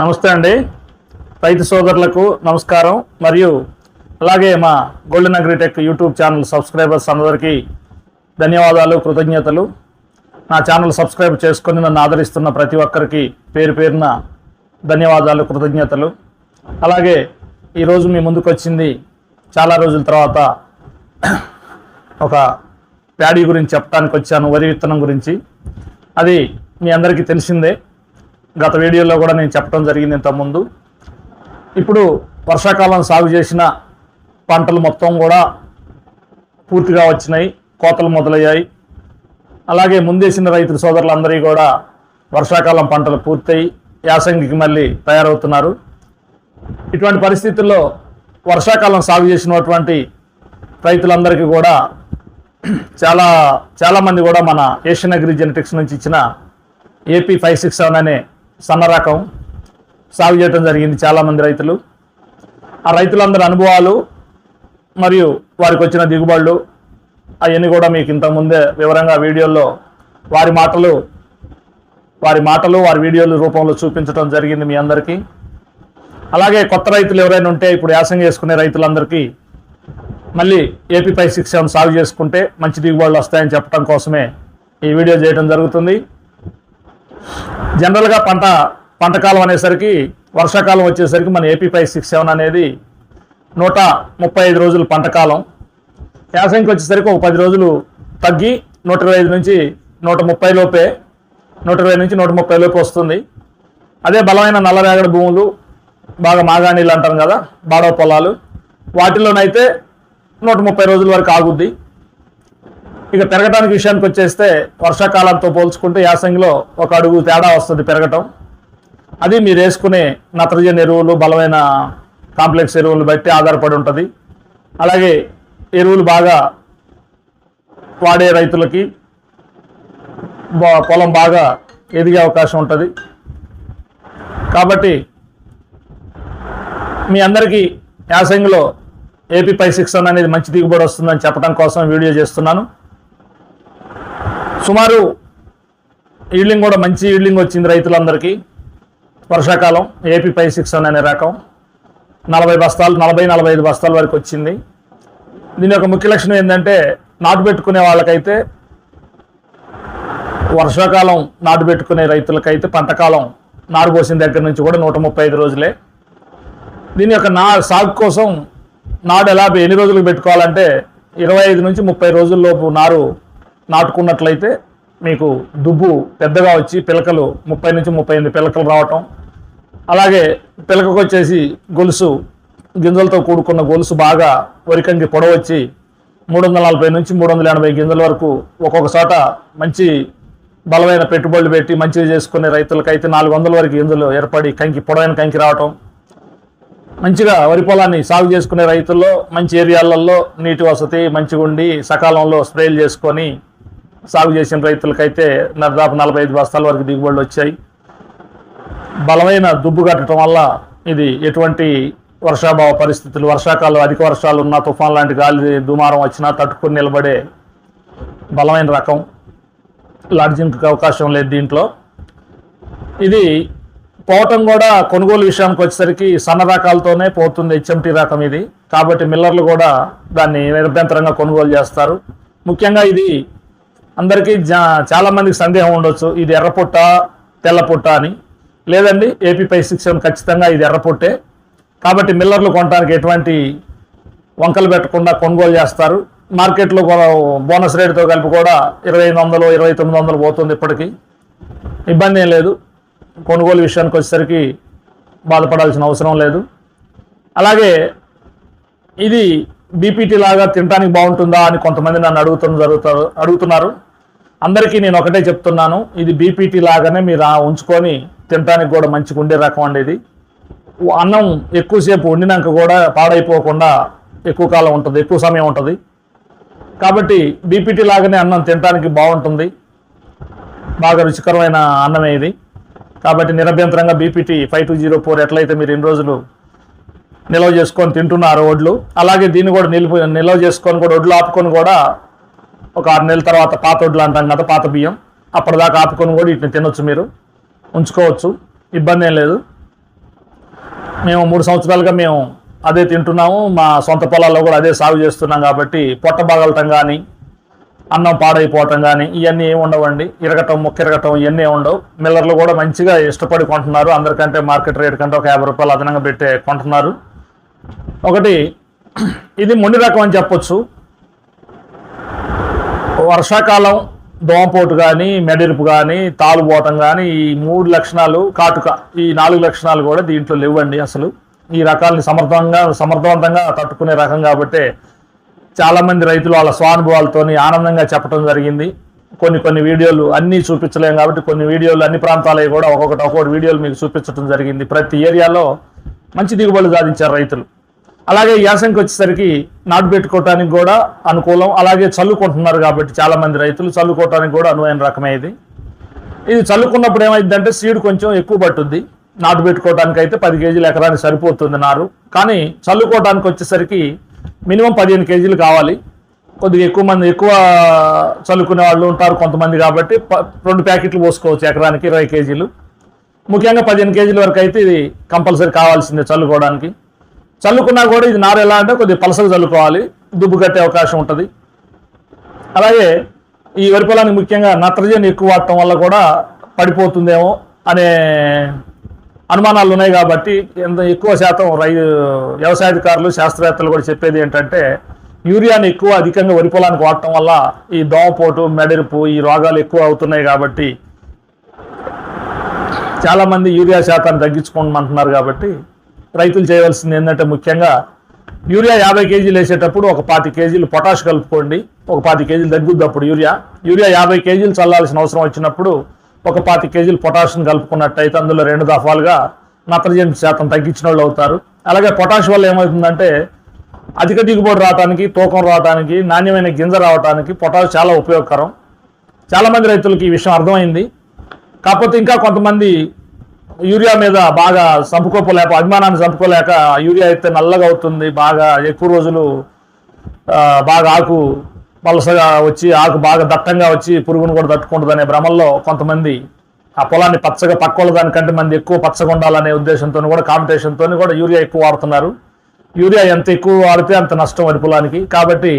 నమస్తే అండి. రైతు సోదరులకు నమస్కారం. మరియు అలాగే మా golden agritech YouTube channel subscribers అందరికీ ధన్యవాదాలు, కృతజ్ఞతలు. నా ఛానల్ సబ్స్క్రైబ్ చేసుకొని నన్ను ఆదరిస్తున్న ప్రతి ఒక్కరికి పేరు పేరున ధన్యవాదాలు, కృతజ్ఞతలు. అలాగే ఈరోజు మీ ముందుకు వచ్చింది చాలా రోజుల తర్వాత ఒక ప్యాడీ గురించి చెప్పడానికి వచ్చాను, వరి విత్తనం గురించి. అది మీ అందరికీ తెలిసిందే, గత వీడియోలో కూడా నేను చెప్పడం జరిగింది ఇంతకుముందు. ఇప్పుడు వర్షాకాలం సాగు చేసిన పంటలు మొత్తం కూడా పూర్తిగా వచ్చినాయి, కోతలు మొదలయ్యాయి. అలాగే ముందేసిన రైతుల సోదరులందరికీ కూడా వర్షాకాలం పంటలు పూర్తయి యాసంగికి మళ్ళీ తయారవుతున్నారు. ఇటువంటి పరిస్థితుల్లో వర్షాకాలం సాగు చేసినటువంటి రైతులందరికీ కూడా చాలామంది కూడా మన ఏషియన్ అగ్రి జెనెటిక్స్ నుంచి ఇచ్చిన AP 567 అనే సన్న రకం సాగు చేయడం జరిగింది చాలామంది రైతులు. ఆ రైతులందరి అనుభవాలు మరియు వారికి వచ్చిన దిగుబడులు అవన్నీ కూడా మీకు ఇంతకుముందే వివరంగా వీడియోల్లో వారి మాటలు వారి వీడియోల రూపంలో చూపించడం జరిగింది మీ అందరికీ. అలాగే కొత్త రైతులు ఎవరైనా ఉంటే ఇప్పుడు యాసంగి చేసుకునే రైతులందరికీ మళ్ళీ AP 567 సాగు చేసుకుంటే మంచి దిగుబడులు వస్తాయని చెప్పడం కోసమే ఈ వీడియో చేయడం జరుగుతుంది. జనరల్గా పంటకాలం అనేసరికి వర్షాకాలం వచ్చేసరికి మన AP 567 అనేది 135 రోజులు పంటకాలం. యాసంగికి వచ్చేసరికి ఒక 10 రోజులు తగ్గి 125 నుంచి 130 లోపే 120 నుంచి 130 లోపే వస్తుంది. అదే బలమైన నల్లరేగడి భూములు, బాగా మాగాణీలు అంటాం కదా, బాడవ పొలాలు, వాటిలోనైతే 130 రోజుల వరకు ఆగుద్ది. ఇక పెరగడానికి విషయానికి వచ్చేస్తే వర్షాకాలంతో పోల్చుకుంటే యాసంగిలో ఒక అడుగు తేడా వస్తుంది పెరగటం. అది మీరు వేసుకునే నత్రజని ఎరువులు, బలమైన కాంప్లెక్స్ ఎరువులు బట్టి ఆధారపడి ఉంటుంది. అలాగే ఎరువులు బాగా వాడే రైతులకి పొలం బాగా ఎదిగే అవకాశం ఉంటుంది. కాబట్టి మీ అందరికీ యాసంగిలో AP 567 అనేది మంచి దిగుబడి వస్తుందని చెప్పడం కోసం వీడియో చేస్తున్నాను. సుమారు ఈల్డింగ్ కూడా మంచి ఈల్డింగ్ వచ్చింది రైతులందరికీ. వర్షాకాలం AP 567 అనే రకం 40-45 బస్తాల వరకు వచ్చింది. దీని యొక్క ముఖ్య లక్షణం ఏంటంటే, నాటు పెట్టుకునే వాళ్ళకైతే, వర్షాకాలం నాటు పెట్టుకునే రైతులకైతే పంటకాలం నారు పోసిన దగ్గర నుంచి కూడా 135 రోజులే. దీని యొక్క సాగు కోసం నాడు ఎన్ని రోజులకు పెట్టుకోవాలంటే 25 నుంచి 30 రోజుల్లోపు నారు నాటుకున్నట్లయితే మీకు దుబ్బు పెద్దగా వచ్చి పిలకలు 30 నుంచి 38 పిలకలు రావటం, అలాగే పిలకకు వచ్చేసి గొలుసు గింజలతో కూడుకున్న గొలుసు బాగా వరికంగి పొడవు వచ్చి 340 నుంచి 380 గింజల వరకు ఒక్కొక్క చోట మంచి బలమైన పెట్టుబడులు పెట్టి మంచిగా చేసుకునే రైతులకైతే 400 వరకు గింజలు ఏర్పడి పొడవైన కంకి రావటం, మంచిగా వరి పొలాన్ని సాగు చేసుకునే రైతుల్లో మంచి ఏరియాలలో నీటి వసతి మంచిగా ఉండి సకాలంలో స్ప్రేలు చేసుకొని సాగు చేసిన రైతులకైతే దాదాపు 45 బస్తాల వరకు దిగుబడులు వచ్చాయి. బలమైన దుబ్బు కట్టడం వల్ల ఇది ఎటువంటి వర్షాభావ పరిస్థితులు, వర్షాకాలం అధిక వర్షాలు ఉన్నా, తుఫాన్ లాంటి గాలి దుమారం వచ్చినా తట్టుకుని నిలబడే బలమైన రకం. లాడ్జింగ్కి అవకాశం లేదు దీంట్లో. ఇది పోవటం కూడా కొనుగోలు విషయానికి వచ్చేసరికి సన్న రకాలతోనే పోతుంది, HMT రకం ఇది. కాబట్టి మిల్లర్లు కూడా దాన్ని నిరభ్యంతరంగా కొనుగోలు చేస్తారు. ముఖ్యంగా ఇది అందరికీ చాలామందికి సందేహం ఉండొచ్చు, ఇది ఎర్రపుట్ట తెల్లపుట్ట అని. లేదండి, AP 567 ఖచ్చితంగా ఇది ఎర్రపుట్టే. కాబట్టి మిల్లర్లు కొనడానికి ఎటువంటి వంకలు పెట్టకుండా కొనుగోలు చేస్తారు. మార్కెట్లో బోనస్ రేటుతో కలిపి కూడా 2500, 2900 పోతుంది. ఇప్పటికీ ఇబ్బంది ఏం లేదు, కొనుగోలు విషయానికి వచ్చేసరికి బాధపడాల్సిన అవసరం లేదు. అలాగే ఇది BPT లాగా తినడానికి బాగుంటుందా అని కొంతమంది నన్ను అడుగుతున్నారు. అందరికీ నేను ఒకటే చెప్తున్నాను, ఇది BPT లాగానే మీరు ఉంచుకొని తినడానికి కూడా మంచిగా ఉండే రకం అండి. ఇది అన్నం ఎక్కువసేపు వండినాక కూడా పాడైపోకుండా ఎక్కువ కాలం ఉంటుంది, ఎక్కువ సమయం ఉంటుంది. కాబట్టి BPT లాగానే అన్నం తినడానికి బాగుంటుంది, బాగా రుచికరమైన అన్నమే ఇది. కాబట్టి నిరభ్యంతరంగా BPT 5204 ఎట్లయితే మీరు ఇన్ని రోజులు నిల్వ చేసుకొని తింటున్నారు వడ్లు, అలాగే దీన్ని కూడా నిల్వ చేసుకొని కూడా వడ్లు ఆపుకొని కూడా ఒక 6 నెలల తర్వాత పాత వడ్లు అంటాం కదా, పాత బియ్యం, అప్పటిదాకా ఆపుకొని కూడా వీటిని తినొచ్చు, మీరు ఉంచుకోవచ్చు, ఇబ్బంది ఏం లేదు. మేము 3 సంవత్సరాలుగా మేము అదే తింటున్నాము. మా సొంత పొలాల్లో కూడా అదే సాగు చేస్తున్నాం కాబట్టి పొట్ట బాగలటం కానీ, అన్నం పాడైపోవటం కానీ ఇవన్నీ ఏమి ఉండవండి. ముక్కిరగటం ఇవన్నీ ఉండవు. మిల్లర్లు కూడా మంచిగా ఇష్టపడి కొంటున్నారు. అందరికంటే మార్కెట్ రేట్ కంటే ఒక 50 రూపాయలు అదనంగా పెట్టే కొంటున్నారు. ఒకటి ఇది మొండి రకం అని చెప్పొచ్చు. వర్షాకాలం దోమపోటు కానీ, మెడిరుపు కానీ, తాలుపోవటం కానీ, ఈ 3 లక్షణాలు, కాటుక, ఈ 4 లక్షణాలు కూడా దీంట్లో లేవండి. అసలు ఈ రకాలని సమర్థవంతంగా తట్టుకునే రకం కాబట్టి చాలామంది రైతులు వాళ్ళ స్వానుభవాలతో ఆనందంగా చెప్పడం జరిగింది. కొన్ని వీడియోలు అన్నీ చూపించలేము కాబట్టి కొన్ని వీడియోలు అన్ని ప్రాంతాలవి కూడా ఒక్కొక్కటి వీడియోలు మీకు చూపించడం జరిగింది. ప్రతి ఏరియాలో మంచి దిగుబడులు సాధించారు రైతులు. అలాగే యాసంకి వచ్చేసరికి నాటు పెట్టుకోవటానికి కూడా అనుకూలం. అలాగే చల్లుకుంటున్నారు కాబట్టి చాలామంది రైతులు చల్లుకోవటానికి కూడా అనువైన రకమే ఇది. చల్లుకున్నప్పుడు ఏమైందంటే సీడ్ కొంచెం ఎక్కువ పట్టుద్ది. నాటు పెట్టుకోవడానికి అయితే 10 కేజీలు ఎకరానికి సరిపోతుంది నారు. కానీ చల్లుకోవడానికి వచ్చేసరికి మినిమం 15 కేజీలు కావాలి. కొద్దిగా ఎక్కువ చల్లుకునే వాళ్ళు ఉంటారు కొంతమంది కాబట్టి 2 ప్యాకెట్లు పోసుకోవచ్చు ఎకరానికి 20 కేజీలు. ముఖ్యంగా 15 కేజీల వరకు అయితే ఇది కంపల్సరీ కావాల్సిందే చల్లుకోవడానికి. చల్లుకున్నా కూడా ఇది నారు ఎలా అంటే కొద్దిగా పలసగా చల్లుకోవాలి, దుబ్బు కట్టే అవకాశం ఉంటుంది. అలాగే ఈ వరి పొలానికి ముఖ్యంగా నత్రజని ఎక్కువ వాడటం వల్ల కూడా పడిపోతుందేమో అనే అనుమానాలు ఉన్నాయి కాబట్టి ఎంత ఎక్కువ శాతం వ్యవసాయాధికారులు శాస్త్రవేత్తలు కూడా చెప్పేది ఏంటంటే యూరియాని అధికంగా వరి పొలానికి వాడటం వల్ల ఈ దోమపోటు, మెడిరుపు ఈ రోగాలు ఎక్కువ అవుతున్నాయి కాబట్టి చాలామంది యూరియా శాతాన్ని తగ్గించుకోమంటున్నారు. కాబట్టి రైతులు చేయవలసింది ఏంటంటే ముఖ్యంగా యూరియా 50 కేజీలు వేసేటప్పుడు ఒక 25 కేజీలు పొటాష్ కలుపుకోండి. ఒక 25 కేజీలు తగ్గుద్ది అప్పుడు యూరియా 50 కేజీలు చల్లాల్సిన అవసరం వచ్చినప్పుడు ఒక 25 కేజీలు పొటాషియం కలుపుకున్నట్టయితే అందులో 2 దఫాలుగా నత్రజని శాతం తగ్గించిన వాళ్ళు అవుతారు. అలాగే పొటాష్ వల్ల ఏమవుతుందంటే అధిక దిగుబడి రావడానికి, తూకం రావడానికి, నాణ్యమైన గింజ రావడానికి పొటాష్ చాలా ఉపయోగకరం. చాలామంది రైతులకి ఈ విషయం అర్థమైంది. కాకపోతే ఇంకా కొంతమంది యూరియా మీద బాగా అభిమానాన్ని చంపుకోలేక యూరియా అయితే నల్లగా అవుతుంది, బాగా ఎక్కువ రోజులు బాగా ఆకు పలసగా వచ్చి ఆకు బాగా దట్టంగా వచ్చి పురుగును కూడా తట్టుకుంటుంది అనే భ్రమల్లో కొంతమంది ఆ పొలాన్ని పచ్చగా పక్కోళ్ళ దానికంటే మంది ఎక్కువ పచ్చగా ఉండాలనే ఉద్దేశంతో కూడా కాంపిటీషన్తో కూడా యూరియా ఎక్కువ వాడుతున్నారు. యూరియా ఎంత ఎక్కువ వాడితే అంత నష్టం వరి పొలానికి. కాబట్టి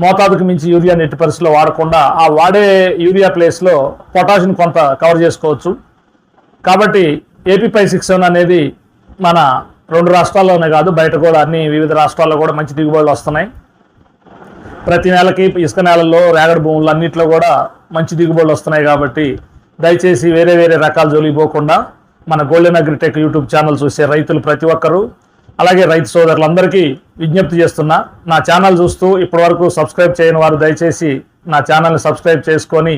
మోతాదుకు మించి యూరియాని ఎట్టి పరిస్థితుల్లో వాడకుండా ఆ వాడే యూరియా ప్లేస్లో పొటాషియం కొంత కవర్ చేసుకోవచ్చు. కాబట్టి AP 567 అనేది మన 2 రాష్ట్రాల్లోనే కాదు బయట కూడా వివిధ రాష్ట్రాల్లో కూడా మంచి దిగుబడులు వస్తున్నాయి. ప్రతి నెలకి ఇసుక నేలల్లో, రేగడి భూములు అన్నింటిలో కూడా మంచి దిగుబడులు వస్తున్నాయి. కాబట్టి దయచేసి వేరే రకాల జోలికి పోకుండా మన గోల్డెన్ అగ్రిటెక్ యూట్యూబ్ ఛానల్ చూసే రైతులు ప్రతి ఒక్కరూ, అలాగే రైతు సోదరులందరికీ విజ్ఞప్తి చేస్తున్నా, నా ఛానల్ చూస్తూ ఇప్పటివరకు సబ్స్క్రైబ్ చేయని వారు దయచేసి నా ఛానల్ని సబ్స్క్రైబ్ చేసుకొని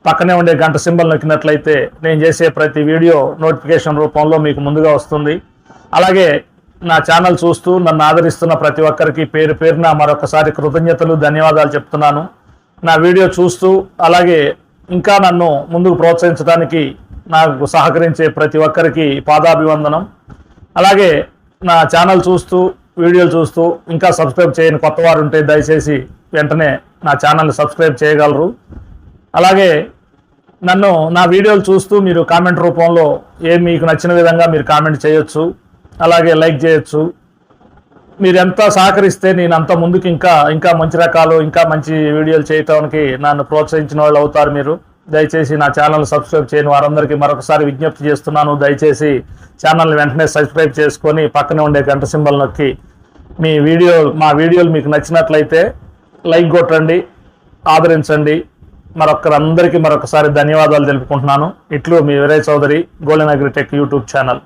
పక్కనే ఉండే గంట సింబల్ నొక్కినట్లయితే నేను చేసే ప్రతి వీడియో నోటిఫికేషన్ రూపంలో మీకు ముందుగా వస్తుంది. అలాగే నా ఛానల్ చూస్తూ నన్ను ఆదరిస్తున్న ప్రతి ఒక్కరికి పేరున మరొకసారి కృతజ్ఞతలు, ధన్యవాదాలు చెప్తున్నాను. నా వీడియో చూస్తూ అలాగే ఇంకా నన్ను ముందుకు ప్రోత్సహించడానికి నాకు సహకరించే ప్రతి ఒక్కరికి పాదాభివందనం. అలాగే నా ఛానల్ చూస్తూ వీడియోలు చూస్తూ ఇంకా సబ్స్క్రైబ్ చేయని కొత్త వారు ఉంటే దయచేసి వెంటనే నా ఛానల్ని సబ్స్క్రైబ్ చేయగలరు. అలాగే నా వీడియోలు చూస్తూ మీరు కామెంట్ రూపంలో మీకు నచ్చిన విధంగా మీరు కామెంట్ చేయొచ్చు, అలాగే లైక్ చేయొచ్చు. మీరు ఎంత సహకరిస్తే నేను అంత ముందుకు ఇంకా మంచి రకాలు, ఇంకా మంచి వీడియోలు చేయటానికి నన్ను ప్రోత్సహించిన వాళ్ళు అవుతారు మీరు. దయచేసి నా ఛానల్ సబ్స్క్రైబ్ చేయని వారందరికీ మరొకసారి విజ్ఞప్తి చేస్తున్నాను. దయచేసి ఛానల్ని వెంటనే సబ్స్క్రైబ్ చేసుకొని పక్కనే ఉండే గంట సింబల్ నొక్కి మా వీడియోలు మీకు నచ్చినట్లయితే లైక్ కొట్టండి, ఆదరించండి. అందరికీ మరొకసారి ధన్యవాదాలు తెలుపుకుంటున్నాను. ఇట్లు మీ Veerayya Chowdary, golden agritech YouTube channel.